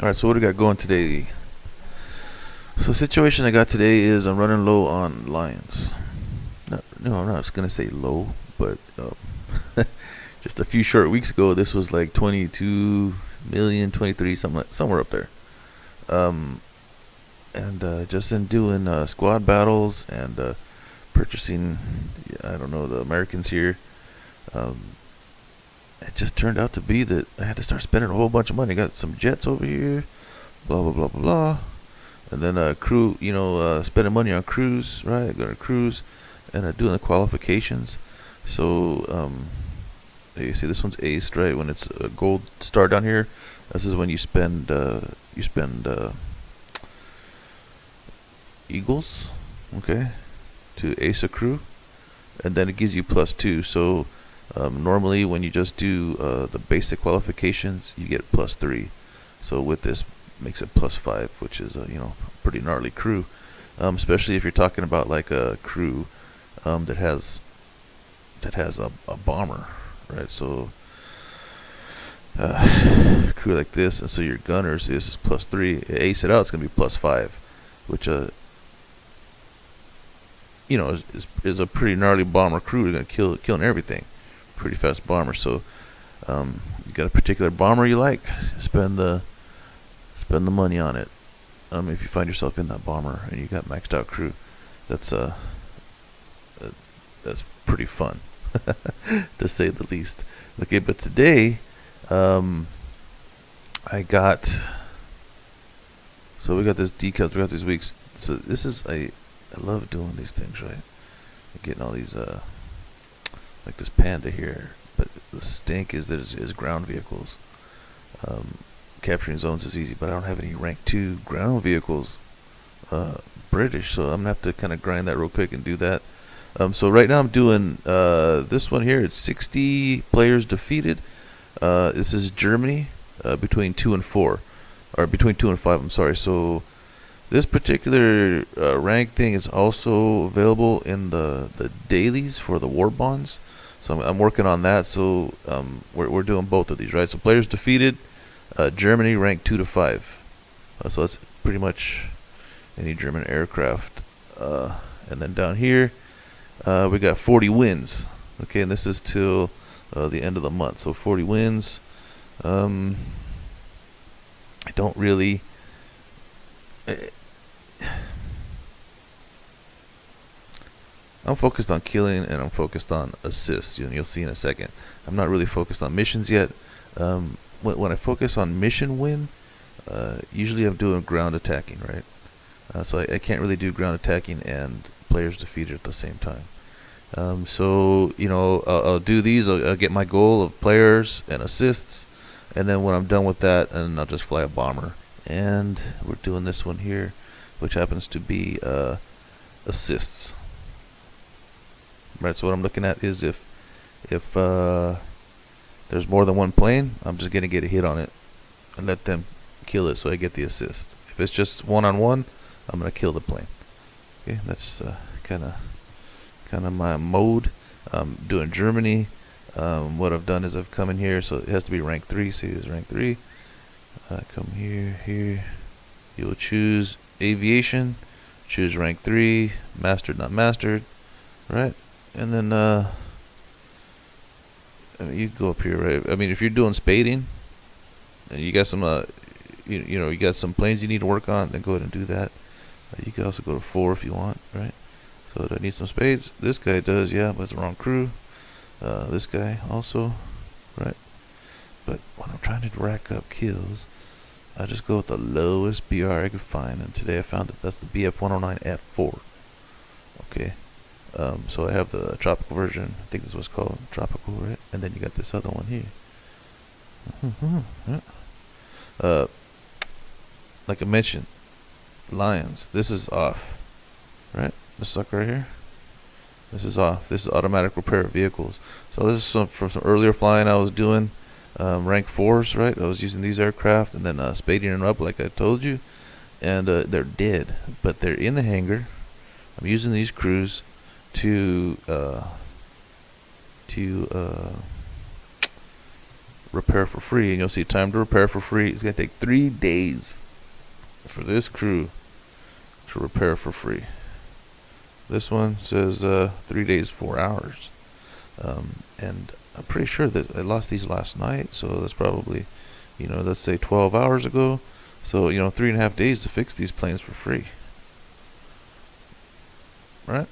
All right, so what do we got going today? So the situation I got today is I'm running low on lions. No, I'm not gonna say low, but just a few short weeks ago, this was like 22 million, 23, somewhere up there. Um, and just in doing squad battles and purchasing, I don't know, the Americans here. Um, it just turned out to be that I had to start spending a whole bunch of money. Got some jets over here, blah blah blah blah blah. And then crew, spending money on crews, right? Going to cruise and doing the qualifications. So you see, this one's aced, right? When it's a gold star down here, this is when you spend eagles, okay, to ace a crew, and then it gives you +2. So normally when you just do the basic qualifications, you get +3. So with this, makes it +5, which is pretty gnarly crew, especially if you're talking about like a crew that has a bomber, right? So crew like this, and so your gunners, this is +3. Ace it out, it's gonna be +5, which is a pretty gnarly bomber crew. They're gonna killing everything, pretty fast bomber. So you got a particular bomber you like, spend the money on it. If you find yourself in that bomber and you got maxed out crew, that's pretty fun, to say the least. Okay, but today, we got this decals. We got these weeks. So this is I love doing these things, right? Getting all these like this panda here, but the stink is that it's ground vehicles. Capturing zones is easy, but I don't have any rank 2 ground vehicles British, so I'm gonna have to kind of grind that real quick and do that. So right now I'm doing this one here. It's 60 players defeated. This is Germany, between 2 and 4, or between 2 and 5. I'm sorry. So this particular rank thing is also available in the dailies for the war bonds. So I'm working on that. So we're doing both of these, right? So players defeated. Germany ranked 2 to 5, so that's pretty much any German aircraft. And then down here, we got 40 wins. Okay, and this is till the end of the month. So 40 wins. I don't really. I'm focused on killing and I'm focused on assists. You'll see in a second. I'm not really focused on missions yet. When I focus on mission win, usually I'm doing ground attacking, right? So I can't really do ground attacking and players defeated at the same time. So I'll do these. I'll get my goal of players and assists, and then when I'm done with that, and I'll just fly a bomber. And we're doing this one here, which happens to be assists. Right. So what I'm looking at is if there's more than one plane, I'm just gonna get a hit on it and let them kill it, so I get the assist. If it's just one-on-one, I'm gonna kill the plane. Okay, that's kind of my mode. Doing Germany. What I've done is I've come in here, so it has to be rank 3. See, there's rank 3. Come here. You'll choose aviation. Choose rank 3. Mastered, not mastered. Right, and then you go up here, right? I mean, if you're doing spading and you got some you got some planes you need to work on, then go ahead and do that. You can also go to 4 if you want, right? So do I need some spades? This guy does, yeah, but it's the wrong crew. This guy also, right? But when I'm trying to rack up kills, I just go with the lowest BR I could find, and today I found that that's the BF-109 F-4. Okay. So I have the tropical version. I think this was called tropical, right? And then you got this other one here. Like I mentioned, lions. This is off, right? This sucker right here. This is off. This is automatic repair of vehicles. So this is from some earlier flying I was doing, rank 4s, right? I was using these aircraft and then spading them up like I told you, and they're dead, but they're in the hangar. I'm using these crews to repair for free, and you'll see time to repair for free. It's gonna take 3 days for this crew to repair for free. This one says 3 days 4 hours, and I'm pretty sure that I lost these last night, so that's probably, let's say 12 hours ago. So 3.5 days to fix these planes for free, right?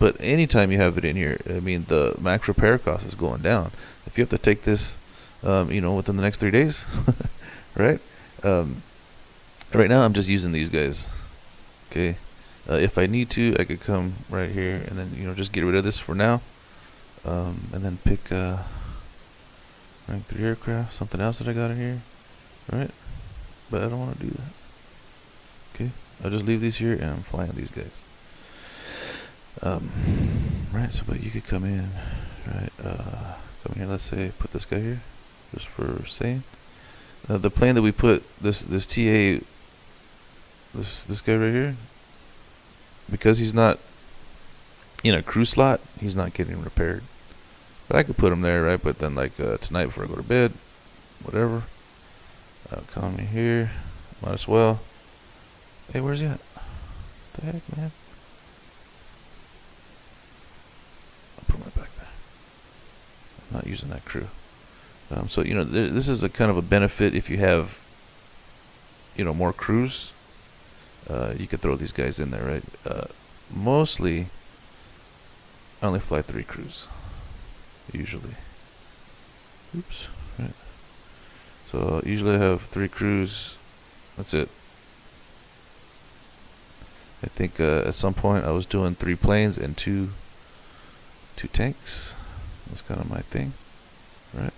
But anytime you have it in here, I mean, the max repair cost is going down. If you have to take this, within the next 3 days, right? Right now, I'm just using these guys. Okay. If I need to, I could come right here and then, just get rid of this for now. And then pick rank 3 aircraft, something else that I got in here, right? But I don't want to do that. Okay. I'll just leave these here and I'm flying these guys. Right, so but you could come in, right? Come here. Let's say put this guy here, just for saying. The plane that we put this TA, this guy right here, because he's not in a crew slot, he's not getting repaired. But I could put him there, right? But then tonight before I go to bed, whatever, come in here, might as well. Hey, where's he at? What the heck, man? Put him right back there. I'm not using that crew. So this is a kind of a benefit if you have more crews. You could throw these guys in there, right? Mostly I only fly 3 crews usually. Oops. Right. So usually I have 3 crews. That's it. I think at some point I was doing 3 planes and two tanks. That's kind of my thing, right?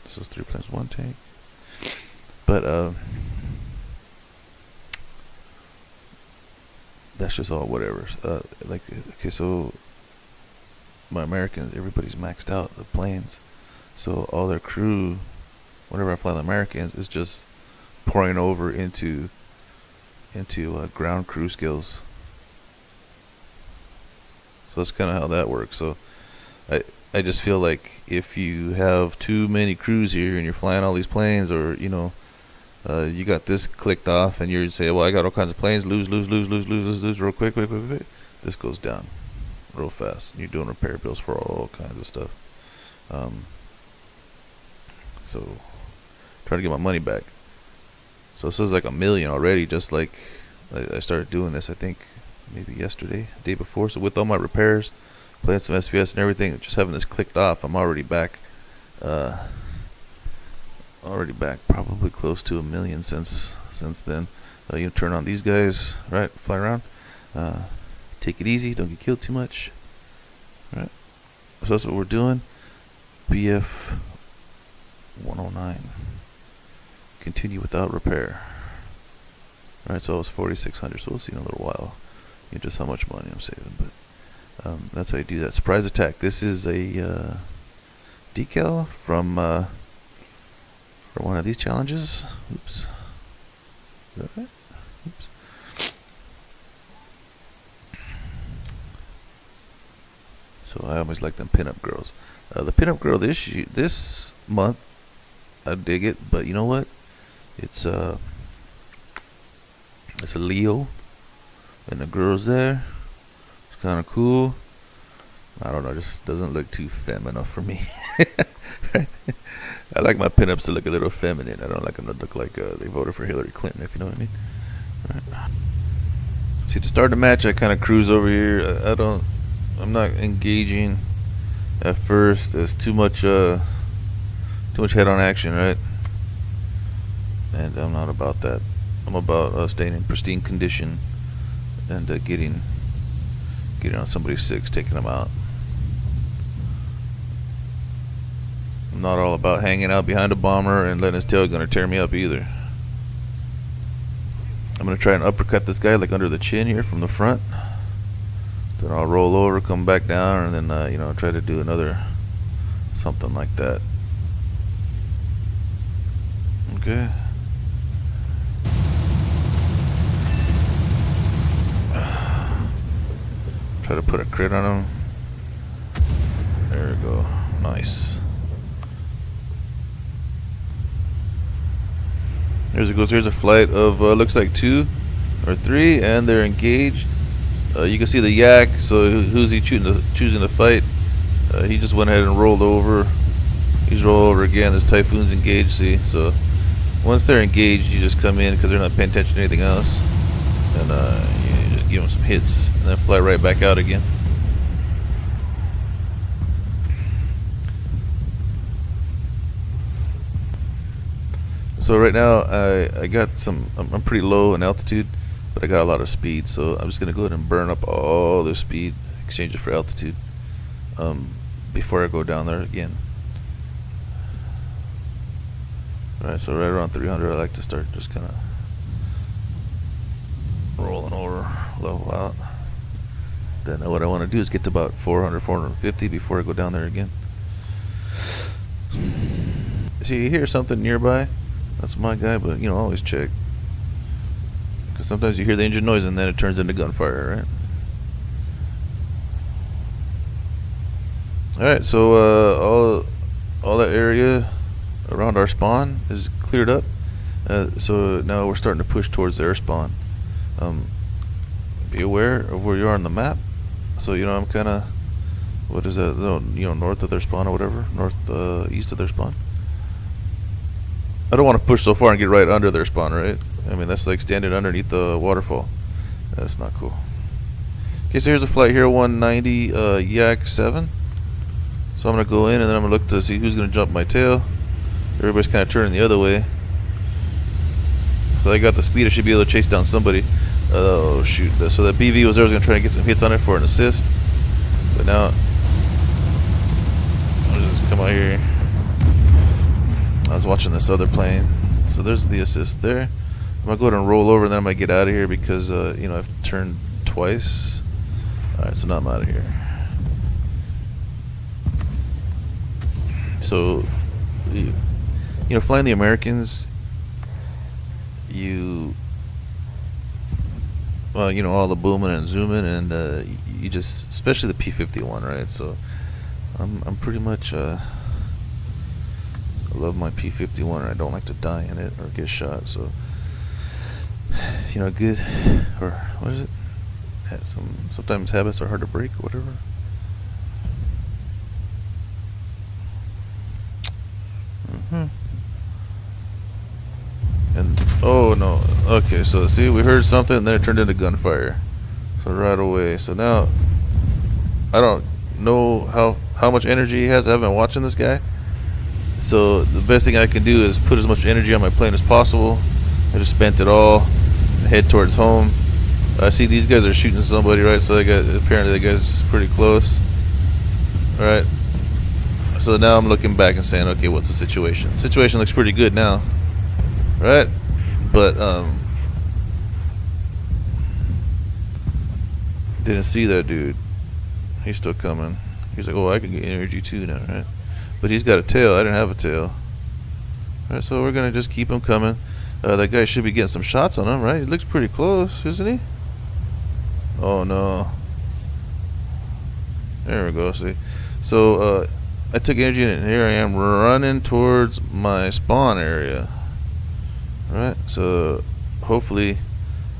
This is 3 planes, 1 tank. But that's just all whatever. Okay, so my Americans, everybody's maxed out the planes, so all their crew, whenever I fly the Americans, is just pouring over into ground crew skills. So that's kind of how that works. So I just feel like if you have too many crews here and you're flying all these planes, or you got this clicked off and you're saying, well, I got all kinds of planes, lose real quick, this goes down real fast. You're doing repair bills for all kinds of stuff. So trying to get my money back. So this is like $1 million already, just like I started doing this, I think maybe yesterday, day before. So with all my repairs, playing some SVS and everything, just having this clicked off, I'm already back probably close to $1 million since then. You turn on these guys, right? Fly around, take it easy, don't get killed too much, right? So that's what we're doing. BF 109, continue without repair. Alright, so it was 4,600, so we'll see in a little while just how much money I'm saving. But that's how you do that. Surprise attack. This is a decal from one of these challenges. Oops. Is that right? Oops. So I always like them pinup girls. The pinup girl this month, I dig it, but you know what? It's a Leo, and the girl's there. It's kind of cool. I don't know, just doesn't look too feminine for me. I like my pinups to look a little feminine. I don't like them to look like they voted for Hillary Clinton, if you know what I mean. Right. See, to start the match, I kind of cruise over here. I'm not engaging at first. There's too much head-on action, right? And I'm not about that. I'm about staying in pristine condition and getting on somebody's 6, taking them out. I'm not all about hanging out behind a bomber and letting his tail gunner tear me up either. I'm gonna try and uppercut this guy like under the chin here from the front. Then I'll roll over, come back down, and then try to do another something like that. Okay. Try to put a crit on him. There we go. Nice. Here's it goes. Here's a flight of looks like 2 or 3, and they're engaged. You can see the yak. So who's he choosing to fight? He just went ahead and rolled over. He's rolled over again. This Typhoon's engaged. See, so once they're engaged, you just come in because they're not paying attention to anything else, and you just give them some hits, and then fly right back out again. So right now I got some. I'm pretty low in altitude, but I got a lot of speed. So I'm just gonna go ahead and burn up all the speed, exchange it for altitude, before I go down there again. Alright, so right around 300, I like to start just kind of rolling over, level out. Then what I want to do is get to about 400, 450 before I go down there again. See, you hear something nearby? That's my guy, but you know, always check. Because sometimes you hear the engine noise and then it turns into gunfire, right? Alright, so all that area around our spawn is cleared up. So now we're starting to push towards their spawn. Be aware of where you are on the map. So you know, I'm kind of, what is that? You know, north of their spawn or whatever, east of their spawn. I don't want to push so far and get right under their spawn, right? I mean, that's like standing underneath the waterfall. That's not cool. Okay, so here's a flight here, 190 Yak 7. So I'm gonna go in and then I'm gonna look to see who's gonna jump my tail. Everybody's kind of turning the other way. So I got the speed. I should be able to chase down somebody. Oh shoot! So that BV was there. I was gonna try to get some hits on it for an assist. But now I'll just come out here. I was watching this other plane. So there's the assist there. I'm gonna go ahead and roll over, and then I'm gonna get out of here because you know, I've turned twice. All right, so now I'm out of here. So, you know, flying the Americans, well, you know, all the booming and zooming, and you just, especially the P-51, right? So, I'm pretty much, I love my P-51, and I don't like to die in it or get shot. So, you know, good, or what is it? Sometimes habits are hard to break, or whatever. And oh no, okay, so see, we heard something and then it turned into gunfire. So right away, so now I don't know how much energy he has. I haven't been watching this guy, so the best thing I can do is put as much energy on my plane as possible. I just spent it all, head towards home. I see these guys are shooting somebody, right? So apparently the guy's pretty close, right? So now I'm looking back and saying, okay, what's the situation? Situation looks pretty good now, right? But didn't see that dude. He's still coming. He's like, oh, I can get energy too now, right? But he's got a tail. I didn't have a tail. All right, so we're gonna just keep him coming. That guy should be getting some shots on him, right? He looks pretty close, isn't he? Oh no. There we go. See, so I took energy and here I am running towards my spawn area. Right, so hopefully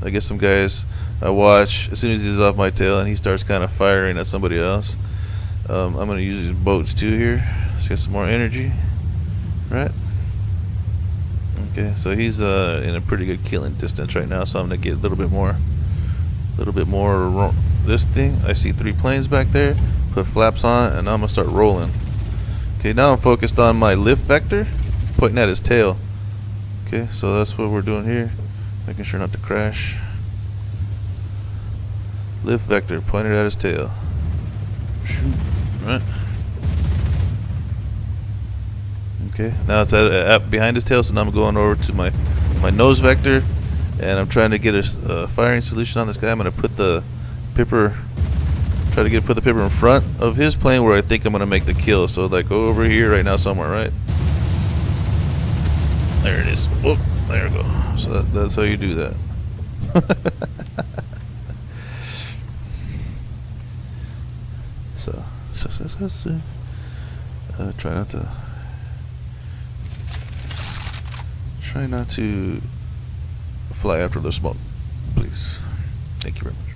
I get some guys. I watch as soon as he's off my tail and he starts kind of firing at somebody else. I'm gonna use these boats too here. Let's get some more energy. Right. Okay, so he's in a pretty good killing distance right now. So I'm gonna get a little bit more. This thing. I see 3 planes back there. Put flaps on, and I'm gonna start rolling. Okay, now I'm focused on my lift vector, pointing at his tail. Okay, so that's what we're doing here, making sure not to crash. Lift vector pointed at his tail. Shoot. Right. Okay, now it's at behind his tail, so now I'm going over to my nose vector, and I'm trying to get a firing solution on this guy. I'm gonna put the pipper. Try to put the pipper in front of his plane where I think I'm gonna make the kill. So like over here right now somewhere, right? There it is. Whoop, there we go. So that's how you do that. so try Try not to fly after the smoke, please. Thank you very much.